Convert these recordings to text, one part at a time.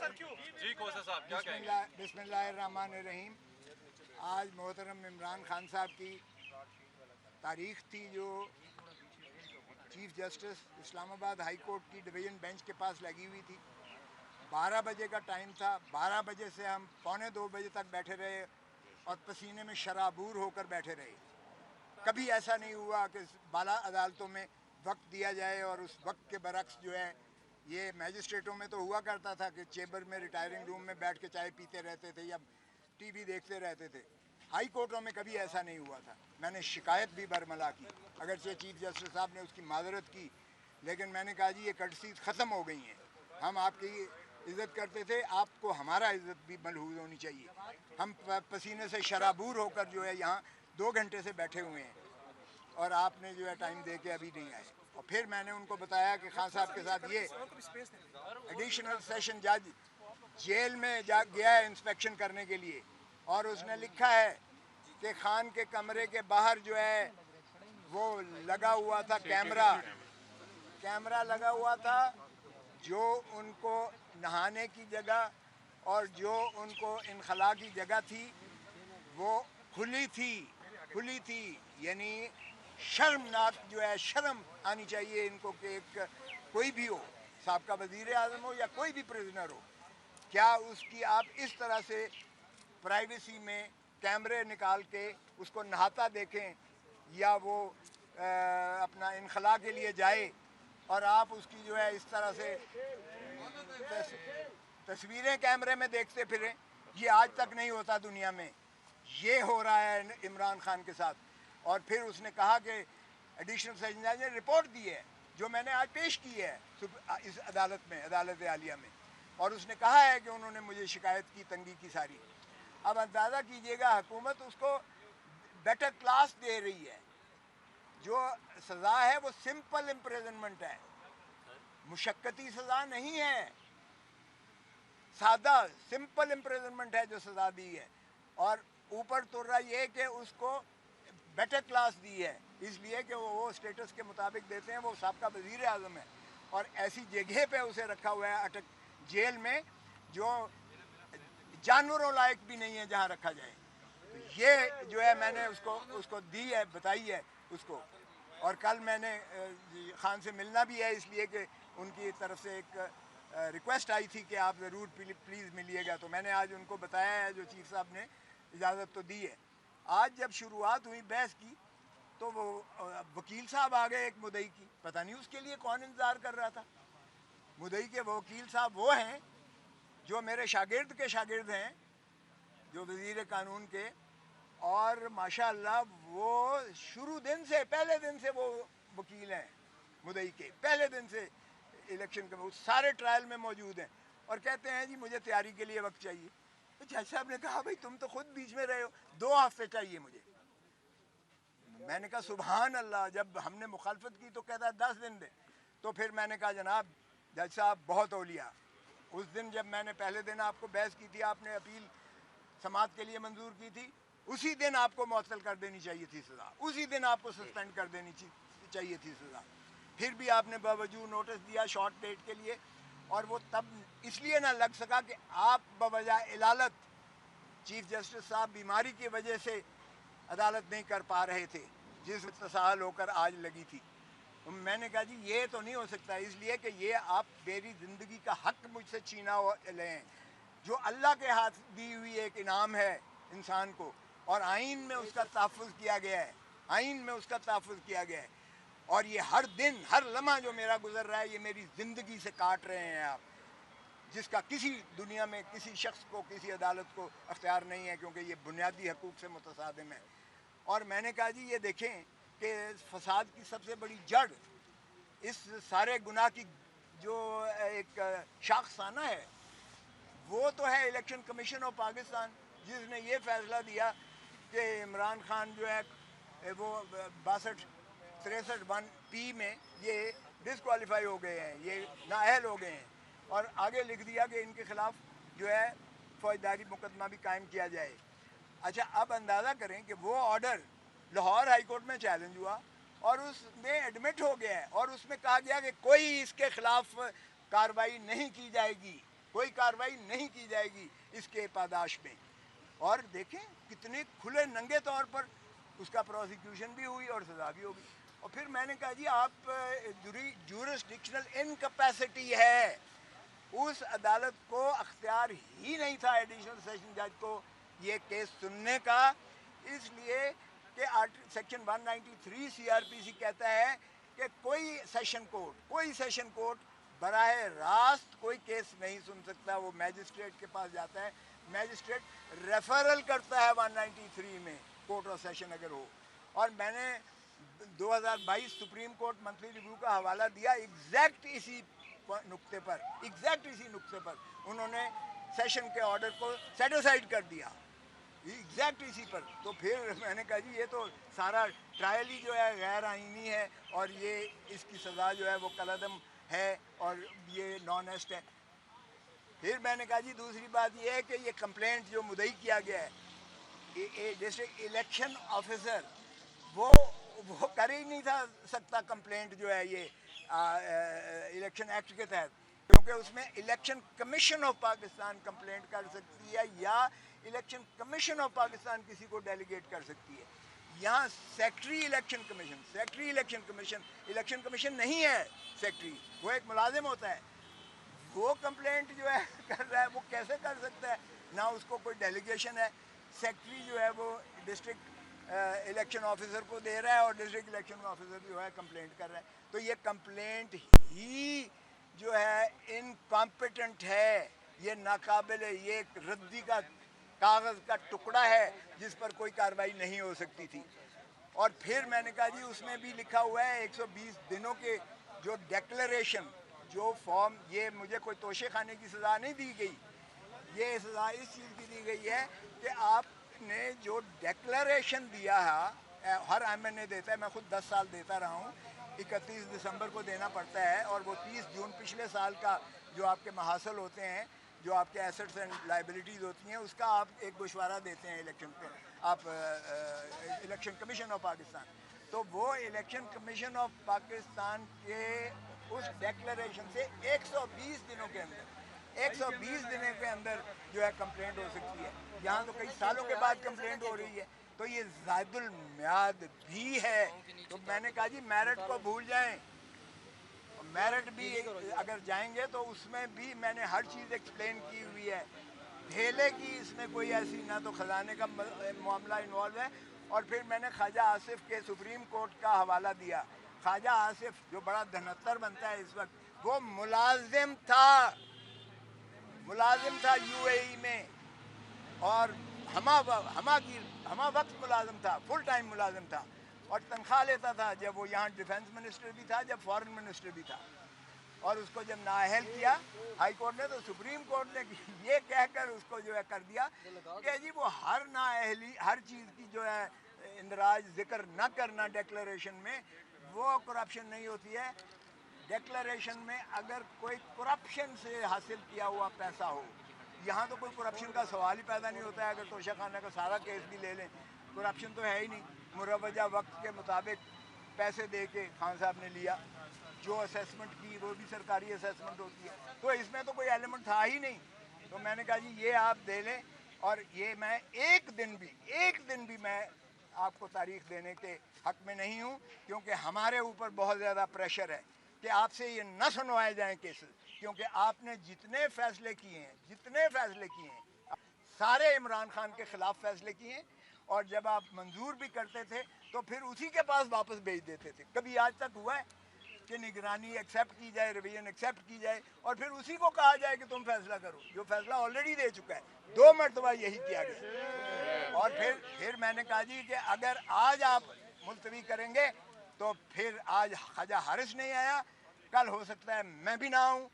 जी कौसर साहब क्या कहेंगे? बिस्मिल्लाहिर्रहमानिर्रहीम। आज मोहतरम इमरान खान साहब की तारीख थी जो chief justice Islamabad high court की डिवीज़न बेंच के पास लगी हुई थी। 12 बजे का टाइम था। 12 बजे से हम पौने 2 बजे तक बैठे रहे और पसीने में शराबूर होकर बैठे रहे। कभी ऐसा नहीं हुआ कि बाला अदालतों में वक्त दिया जाए और उस वक्त के बरक्स जो है ये मैजिस्ट्रेटों में तो हुआ करता था कि चेंबर में रिटायरिंग रूम में बैठ के चाय पीते रहते थे या टीवी देखते रहते थे। हाई कोर्टों में कभी ऐसा नहीं हुआ था। मैंने शिकायत भी बरमला की, अगरचे चीफ जस्टिस साहब ने उसकी माजरत की, लेकिन मैंने कहा जी ये कर्टसीज ख़त्म हो गई हैं। हम आपकी इज़्ज़त करते थे, आपको हमारा इज़्ज़त भी मलहूज़ होनी चाहिए। हम पसीने से शराबूर होकर जो है यहाँ 2 घंटे से बैठे हुए हैं और आपने जो है टाइम दे के अभी नहीं आए। और फिर मैंने उनको बताया कि खान साहब के साथ ये एडिशनल सेशन जज जेल में जा गया है इंस्पेक्शन करने के लिए और उसने लिखा है कि खान के कमरे के बाहर जो है वो लगा हुआ था कैमरा लगा हुआ था जो उनको नहाने की जगह और जो उनको इनखला की जगह थी वो खुली थी। यानी शर्मनाक जो है, शर्म आनी चाहिए इनको कि एक कोई भी हो, साबका वज़ीर आज़म हो या कोई भी प्रिजनर हो, क्या उसकी आप इस तरह से प्राइवेसी में कैमरे निकाल के उसको नहाता देखें या वो अपना इनखला के लिए जाए और आप उसकी जो है इस तरह से तस्वीरें कैमरे में देखते फिरें। ये आज तक नहीं होता दुनिया में, ये हो रहा है इमरान खान के साथ। और फिर उसने कहा कि एडिशनल सेशन जज ने रिपोर्ट दी है जो मैंने आज पेश की है इस अदालत में, अदालत आलिया में, और उसने कहा है कि उन्होंने मुझे शिकायत की तंगी की सारी। अब अंदाज़ा कीजिएगा हुकूमत उसको बेटर क्लास दे रही है। जो सज़ा है वो सिंपल इम्प्रिजनमेंट है, मुशक्कती सज़ा नहीं है, सादा सिंपल इम्प्रिजनमेंट है जो सज़ा दी है। और ऊपर तो रहा ये कि उसको बेटर क्लास दी है इसलिए कि वो स्टेटस के मुताबिक देते हैं। वो साबका वज़ीर आज़म है और ऐसी जगह पे उसे रखा हुआ है अटक जेल में जो जानवरों लायक भी नहीं है जहाँ रखा जाए। तो ये जो है मैंने उसको दी है, बताई है उसको। और कल मैंने खान से मिलना भी है इसलिए कि उनकी तरफ से एक रिक्वेस्ट आई थी कि आप ज़रूर प्लीज़ मिलिएगा। तो मैंने आज उनको बताया है, जो चीफ साहब ने इजाज़त तो दी है। आज जब शुरुआत हुई बहस की तो वो वकील साहब आ गए एक मुदई की, पता नहीं उसके लिए कौन इंतज़ार कर रहा था। मुदई के वकील साहब वो हैं जो मेरे शागिर्द के शागिर्द हैं, जो वज़ीर कानून के, और माशाअल्लाह वो शुरू दिन से, पहले दिन से वो वकील हैं मुदई के, पहले दिन से इलेक्शन के वो सारे ट्रायल में मौजूद हैं और कहते हैं जी मुझे तैयारी के लिए वक्त चाहिए। तो जज साहब ने कहा भाई तुम तो खुद बीच में रहे हो, 2 हफ्ते चाहिए मुझे। मैंने कहा सुभान अल्लाह। जब हमने मुखालफत की तो कहता है 10 दिन दे। तो फिर मैंने कहा जनाब जज साहब बहुत औलिया, उस दिन जब मैंने पहले दिन आपको बहस की थी, आपने अपील समात के लिए मंजूर की थी, उसी दिन आपको मुअत्तल कर देनी चाहिए थी सज़ा, उसी दिन आपको सस्पेंड कर देनी चाहिए थी सज़ा। फिर भी आपने बावजूद नोटिस दिया शॉर्ट डेट के लिए, और वो तब इसलिए ना लग सका कि आप बवजह इलालत चीफ जस्टिस साहब बीमारी की वजह से अदालत नहीं कर पा रहे थे, जिस तसाहल होकर आज लगी थी। तो मैंने कहा जी ये तो नहीं हो सकता, इसलिए कि ये आप मेरी ज़िंदगी का हक मुझसे छीना लें, जो अल्लाह के हाथ दी हुई एक इनाम है इंसान को, और आइन में उसका तहफ़्फ़ुज़ किया गया है, आइन में उसका तहफ़्फ़ुज़ किया गया है। और ये हर दिन हर लम्हा जो मेरा गुजर रहा है ये मेरी ज़िंदगी से काट रहे हैं आप, जिसका किसी दुनिया में किसी शख्स को, किसी अदालत को अख्तियार नहीं है, क्योंकि ये बुनियादी हकूक़ से मुतसादिम है। और मैंने कहा जी ये देखें कि फसाद की सबसे बड़ी जड़, इस सारे गुनाह की जो एक शाखसाना है वो तो है इलेक्शन कमीशन ऑफ पाकिस्तान, जिसने ये फ़ैसला दिया कि इमरान खान जो है वो 62-63(1) में ये डिसक्वालीफाई हो गए हैं, ये नाअहल हो गए हैं, और आगे लिख दिया कि इनके ख़िलाफ़ जो है फौजदारी मुकदमा भी कायम किया जाए। अच्छा, अब अंदाज़ा करें कि वो ऑर्डर लाहौर हाई कोर्ट में चैलेंज हुआ और उसमें एडमिट हो गया है, और उसमें कहा गया कि कोई इसके ख़िलाफ़ कार्रवाई नहीं की जाएगी, कोई कार्रवाई नहीं की जाएगी इसके पादाश में। और देखें कितने खुले नंगे तौर पर उसका प्रोसिक्यूशन भी हुई और सज़ा भी होगी। और फिर मैंने कहा जी आप ज्यूरिसडिक्शनल इनकैपेसिटी है, उस अदालत को अख्तियार ही नहीं था एडिशनल सेशन जज को ये केस सुनने का, इसलिए कि सेक्शन 193 सीआरपीसी कहता है कि कोई सेशन कोर्ट बराह रास्त कोई केस नहीं सुन सकता, वो मैजिस्ट्रेट के पास जाता है, मैजिस्ट्रेट रेफरल करता है 193 में कोर्ट ऑफ सेशन अगर हो। और मैंने 2022 सुप्रीम कोर्ट मंथली रिव्यू का हवाला दिया एग्जैक्ट इसी नुक्ते पर उन्होंने सेशन के ऑर्डर को सेटिसाइड कर दिया, एग्जैक्ट इसी पर। तो फिर मैंने कहा जी ये तो सारा ट्रायल ही जो है गैर आईनी है और ये इसकी सज़ा जो है वो कलअदम है और ये नॉन एस्ट है। फिर मैंने कहा जी दूसरी बात ये है कि ये कंप्लेंट जो मुद्दई किया गया है, डिस्ट्रिक्ट इलेक्शन ऑफिसर वो कर ही नहीं था सकता कंप्लेंट जो है ये इलेक्शन एक्ट के तहत, क्योंकि उसमें election commission of Pakistan complaint कर सकती है या इलेक्शन कमीशन ऑफ पाकिस्तान किसी को डेलीगेट कर सकती है। यहाँ सेक्रेटरी इलेक्शन कमीशन नहीं है, सेक्रेटरी वो एक मुलाजिम होता है, वो कंप्लेंट जो है कर रहा है, वो कैसे कर सकता है? ना उसको कोई डेलीगेशन है, सेक्रेटरी जो है वो डिस्ट्रिक्ट इलेक्शन ऑफिसर को दे रहा है और डिस्ट्रिक्ट इलेक्शन ऑफिसर जो है कंप्लेंट कर रहा है। तो ये कंप्लेंट ही जो है इनकॉम्पिटेंट है, ये नाकाबिल है, ये एक रद्दी का कागज़ का टुकड़ा है जिस पर कोई कार्रवाई नहीं हो सकती थी। और फिर मैंने कहा जी उसमें भी लिखा हुआ है 120 दिनों के जो डिक्लेरेशन जो फॉर्म, ये मुझे कोई तोशे खाने की सज़ा नहीं दी गई, ये सज़ा इस चीज़ की दी गई है कि आपने जो डिक्लेरेशन दिया है, हर एमएनए देता है, मैं खुद 10 साल देता रहा हूँ, 31 दिसंबर को देना पड़ता है और वो 30 जून पिछले साल का जो आपके महासल होते हैं, जो आपके एसेट्स एंड लाइबिलिटीज़ होती हैं, उसका आप एक गोशवारा देते हैं इलेक्शन पे, आप इलेक्शन कमीशन ऑफ पाकिस्तान। तो वो इलेक्शन कमीशन ऑफ पाकिस्तान के उस डिक्लेरेशन से 120 दिनों के अंदर जो है कंप्लेंट हो सकती है। यहाँ तो कई सालों के बाद कंप्लेंट हो रही है, तो ये ज़ायदुल मियाद भी है। तो मैंने कहा जी मेरिट को भूल जाएं, मेरिट भी अगर जाएंगे तो उसमें भी मैंने हर चीज़ एक्सप्लेन की हुई है, ढेले की इसमें कोई ऐसी ना तो ख़जाने का मामला इन्वॉल्व है। और फिर मैंने ख्वाजा आसिफ के सुप्रीम कोर्ट का हवाला दिया। ख्वाजा आसिफ जो बड़ा धनत्तर बनता है इस वक्त, वो मुलाजिम था यूएई में और हमा वक्त मुलाजिम था, फुल टाइम मुलाजिम था और तनख्वाह लेता था, जब वो यहाँ डिफेंस मिनिस्टर भी था, जब फॉरेन मिनिस्टर भी था। और उसको जब नाअहल किया हाई कोर्ट ने, तो सुप्रीम कोर्ट ने ये कहकर उसको जो है कर दिया कि जी वो हर नाअहली, हर चीज़ की जो है इंदराज जिक्र न करना डिक्लेरेशन में, वो करप्शन नहीं होती है। डिक्लेरेशन में अगर कोई करप्शन से हासिल किया हुआ पैसा हो, यहाँ तो कोई करप्शन का सवाल ही पैदा नहीं होता है। अगर तोशा खाना का सारा केस भी ले लें, करप्शन तो है ही नहीं, मुरवजा वक्त के मुताबिक पैसे दे के खान साहब ने लिया, जो असेसमेंट की वो भी सरकारी असेसमेंट होती है, तो इसमें तो कोई एलिमेंट था ही नहीं। तो मैंने कहा जी ये आप दे लें, और ये मैं एक दिन भी मैं आपको तारीख देने के हक में नहीं हूँ, क्योंकि हमारे ऊपर बहुत ज़्यादा प्रेशर है कि आपसे ये न सुनवाए जाएँ केसेस, क्योंकि आपने जितने फैसले किए हैं सारे इमरान खान के ख़िलाफ़ फैसले किए हैं, और जब आप मंजूर भी करते थे तो फिर उसी के पास वापस भेज देते थे। कभी आज तक हुआ है कि निगरानी एक्सेप्ट की जाए, रिवीजन एक्सेप्ट की जाए और फिर उसी को कहा जाए कि तुम फैसला करो, जो फैसला ऑलरेडी दे चुका है। 2 मरतबा यही किया गया। और फिर मैंने कहा जी कि अगर आज आप मुलतवी करेंगे तो फिर आज ख्वाजा हारिस नहीं आया, कल हो सकता है मैं भी ना आऊँ,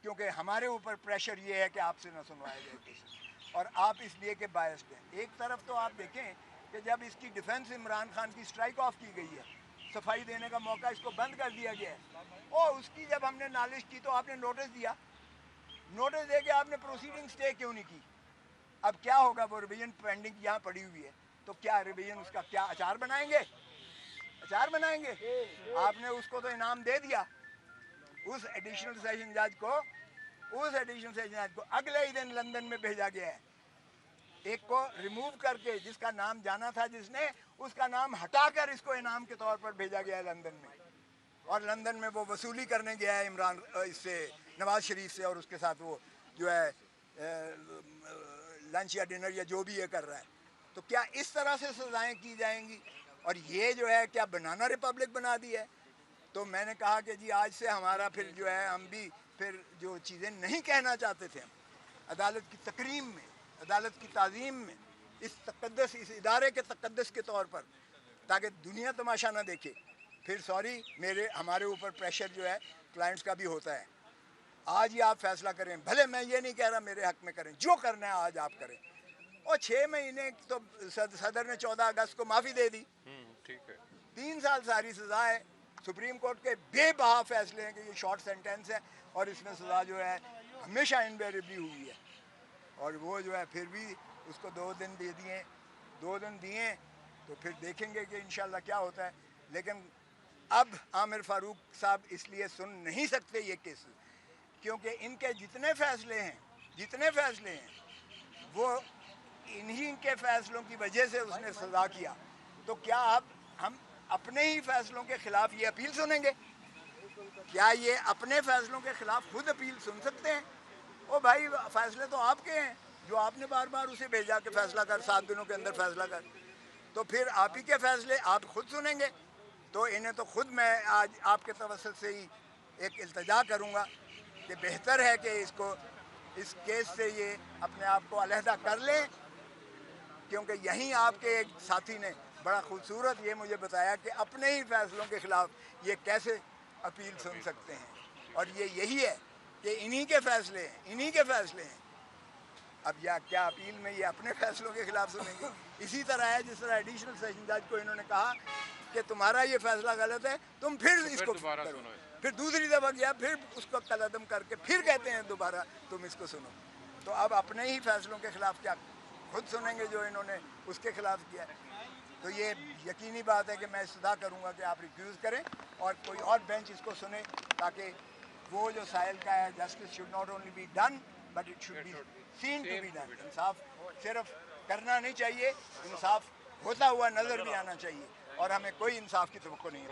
क्योंकि हमारे ऊपर प्रेशर ये है कि आपसे ना सुनवाया जाए केसेस, और आप इसलिए के बायस्ड हैं। एक तरफ तो आप देखें कि जब इसकी डिफेंस इमरान खान की स्ट्राइक ऑफ की गई है, सफाई देने का मौका इसको बंद कर दिया गया है, और उसकी जब हमने नालिश की तो आपने नोटिस दिया, नोटिस दे के आपने प्रोसीडिंग स्टे क्यों नहीं की? अब क्या होगा? वो रिवीजन पेंडिंग यहाँ पड़ी हुई है, तो क्या रिवीजन उसका क्या अचार बनाएंगे? आपने उसको तो इनाम दे दिया, उस एडिशनल सेशन जज को उस एडिशनल सेशन जज को अगले ही दिन लंदन में भेजा गया है। एक को रिमूव करके, जिसका नाम जाना था जिसने, उसका नाम हटाकर इसको इनाम के तौर पर भेजा गया है लंदन में। और लंदन में वो वसूली करने गया है इमरान इससे, नवाज शरीफ से, और उसके साथ वो जो है लंच या डिनर या जो भी ये कर रहा है। तो क्या इस तरह से सजाएं की जाएंगी? और ये जो है क्या बनाना रिपब्लिक बना दी है? तो मैंने कहा कि जी आज से हमारा फिर जो है, हम भी फिर जो चीज़ें नहीं कहना चाहते थे हम अदालत की तकरीम में, अदालत की ताज़ीम में, इस तकद्दस, इस इदारे के तकद्दस के तौर पर, ताकि दुनिया तमाशा ना देखे, फिर सॉरी हमारे ऊपर प्रेशर जो है क्लाइंट्स का भी होता है। आज ही आप फैसला करें, भले मैं ये नहीं कह रहा मेरे हक में करें, जो करना है आज आप करें। और 6 महीने तो सदर ने 14 अगस्त को माफ़ी दे दी। ठीक है। 3 साल सारी सज़ा है। सुप्रीम कोर्ट के बेबहा फैसले हैं कि ये शॉर्ट सेंटेंस है और इसमें सज़ा जो है हमेशा इनवेरिएबली हुई है। और वो जो है फिर भी उसको 2 दिन दे दिए, 2 दिन दिए, तो फिर देखेंगे कि इंशाल्लाह क्या होता है। लेकिन अब आमिर फारूक साहब इसलिए सुन नहीं सकते ये केस, क्योंकि इनके जितने फैसले हैं वो इन्हीं के फैसलों की वजह से उसने सज़ा किया। तो क्या अब हम अपने ही फैसलों के खिलाफ ये अपील सुनेंगे? क्या ये अपने फैसलों के खिलाफ खुद अपील सुन सकते हैं? ओ भाई, फैसले तो आपके हैं, जो आपने बार बार उसे भेजा कि फैसला कर, 7 दिनों के अंदर फैसला कर। तो फिर आप ही के फैसले आप खुद सुनेंगे। तो इन्हें तो खुद मैं आज आपके तवस्सुत से ही एक इल्तिजा करूँगा कि बेहतर है कि इसको, इस केस से ये अपने आप को अलहदा कर लें, क्योंकि यहीं आपके एक साथी ने बड़ा खूबसूरत ये मुझे बताया कि अपने ही फैसलों के ख़िलाफ़ ये कैसे अपील सुन सकते हैं। और ये यही है कि इन्हीं के फैसले हैं। अब या क्या अपील में ये अपने फैसलों के ख़िलाफ़ सुनेंगे? इसी तरह है जिस तरह एडिशनल सेशन जज को इन्होंने कहा कि तुम्हारा ये फैसला गलत है, तुम फिर इसको करो। फिर दूसरी दफ़ा गया, फिर उसको कलअदम करके फिर कहते हैं दोबारा तुम इसको सुनो। तो अब अपने ही फैसलों के ख़िलाफ़ क्या खुद सुनेंगे जो इन्होंने उसके ख़िलाफ़ किया है? तो ये यकीनी बात है कि मैं सदा करूँगा कि आप रिफ्यूज़ करें और कोई और बेंच इसको सुने, ताकि वो जो साहिल का है, justice should not only be done but it should be seen to be done. इंसाफ सिर्फ करना नहीं चाहिए, इंसाफ होता हुआ नज़र भी आना चाहिए, और हमें कोई इंसाफ की तवक्को नहीं है।